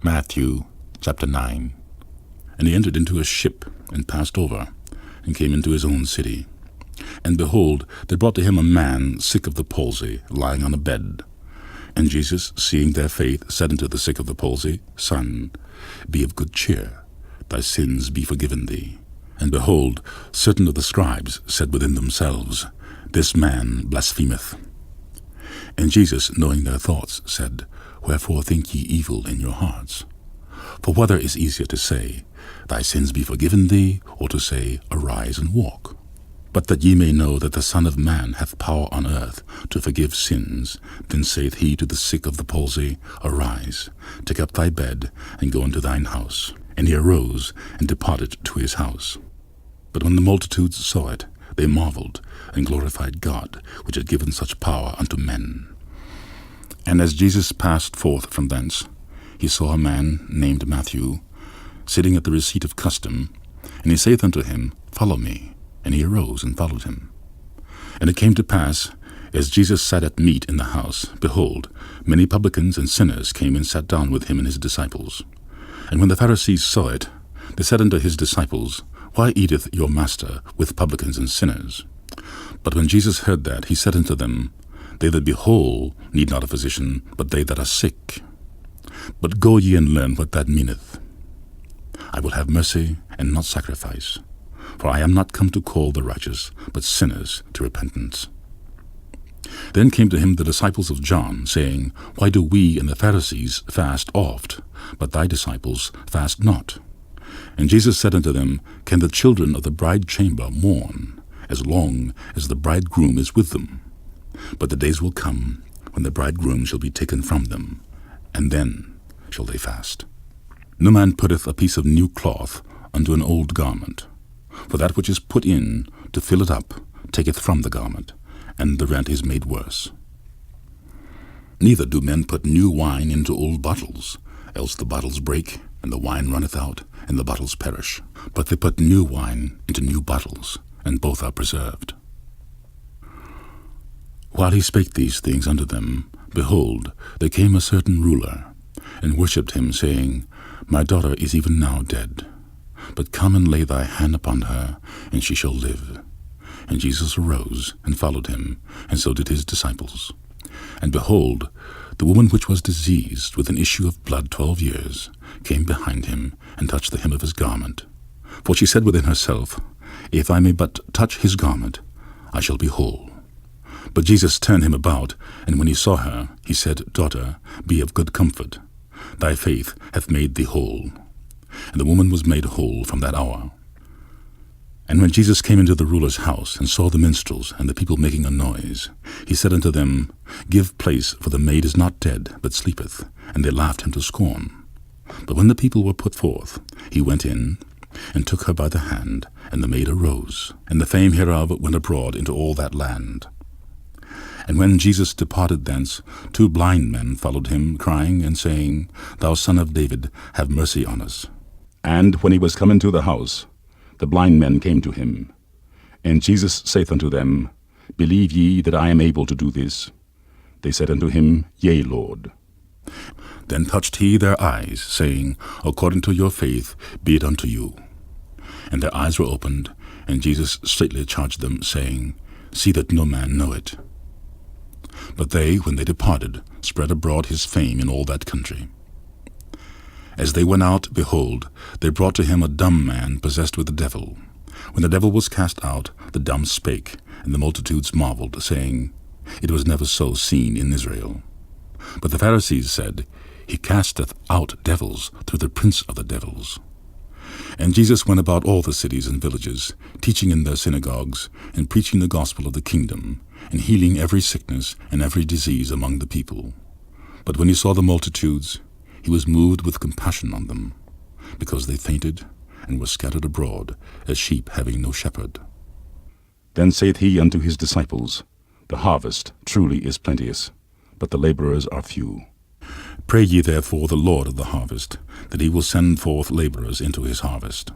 Matthew chapter 9. And he entered into a ship, and passed over, and came into his own city. And behold, they brought to him a man sick of the palsy, lying on a bed. And Jesus, seeing their faith, said unto the sick of the palsy, Son, be of good cheer, thy sins be forgiven thee. And behold, certain of the scribes said within themselves, This man blasphemeth. And Jesus, knowing their thoughts, said, Wherefore think ye evil in your hearts? For whether is easier to say, Thy sins be forgiven thee, or to say, Arise and walk? But that ye may know that the Son of Man hath power on earth to forgive sins, then saith he to the sick of the palsy, Arise, take up thy bed, and go into thine house. And he arose, and departed to his house. But when the multitudes saw it, they marveled, and glorified God, which had given such power unto men. And as Jesus passed forth from thence, he saw a man named Matthew, sitting at the receipt of custom, and he saith unto him, Follow me. And he arose and followed him. And it came to pass, as Jesus sat at meat in the house, behold, many publicans and sinners came and sat down with him and his disciples. And when the Pharisees saw it, they said unto his disciples, Why eateth your master with publicans and sinners? But when Jesus heard that, he said unto them, They that be whole need not a physician, but they that are sick. But go ye and learn what that meaneth. I will have mercy and not sacrifice. For I am not come to call the righteous, but sinners to repentance. Then came to him the disciples of John, saying, Why do we and the Pharisees fast oft, but thy disciples fast not? And Jesus said unto them, Can the children of the bride chamber mourn, as long as the bridegroom is with them? But the days will come, when the bridegroom shall be taken from them, and then shall they fast. No man putteth a piece of new cloth unto an old garment. For that which is put in, to fill it up, taketh from the garment, and the rent is made worse. Neither do men put new wine into old bottles, else the bottles break, and the wine runneth out, and the bottles perish. But they put new wine into new bottles, and both are preserved. While he spake these things unto them, behold, there came a certain ruler, and worshipped him, saying, My daughter is even now dead. But come and lay thy hand upon her, and she shall live. And Jesus arose, and followed him, and so did his disciples. And behold, the woman which was diseased with an issue of blood 12 years came behind him, and touched the hem of his garment. For she said within herself, If I may but touch his garment, I shall be whole. But Jesus turned him about, and when he saw her, he said, Daughter, be of good comfort. Thy faith hath made thee whole. And the woman was made whole from that hour. And when Jesus came into the ruler's house, and saw the minstrels and the people making a noise, he said unto them, Give place, for the maid is not dead, but sleepeth. And they laughed him to scorn. But when the people were put forth, he went in, and took her by the hand, and the maid arose. And the fame hereof went abroad into all that land. And when Jesus departed thence, 2 blind men followed him, crying and saying, Thou Son of David, have mercy on us. And when he was come into the house, the blind men came to him. And Jesus saith unto them, Believe ye that I am able to do this? They said unto him, Yea, Lord. Then touched he their eyes, saying, According to your faith be it unto you. And their eyes were opened, and Jesus straitly charged them, saying, See that no man know it. But they, when they departed, spread abroad his fame in all that country. As they went out, behold, they brought to him a dumb man possessed with the devil. When the devil was cast out, the dumb spake, and the multitudes marveled, saying, It was never so seen in Israel. But the Pharisees said, He casteth out devils through the prince of the devils. And Jesus went about all the cities and villages, teaching in their synagogues, and preaching the gospel of the kingdom, and healing every sickness and every disease among the people. But when he saw the multitudes, he was moved with compassion on them, because they fainted and were scattered abroad, as sheep having no shepherd. Then saith he unto his disciples, The harvest truly is plenteous, but the laborers are few. Pray ye therefore the Lord of the harvest, that he will send forth laborers into his harvest.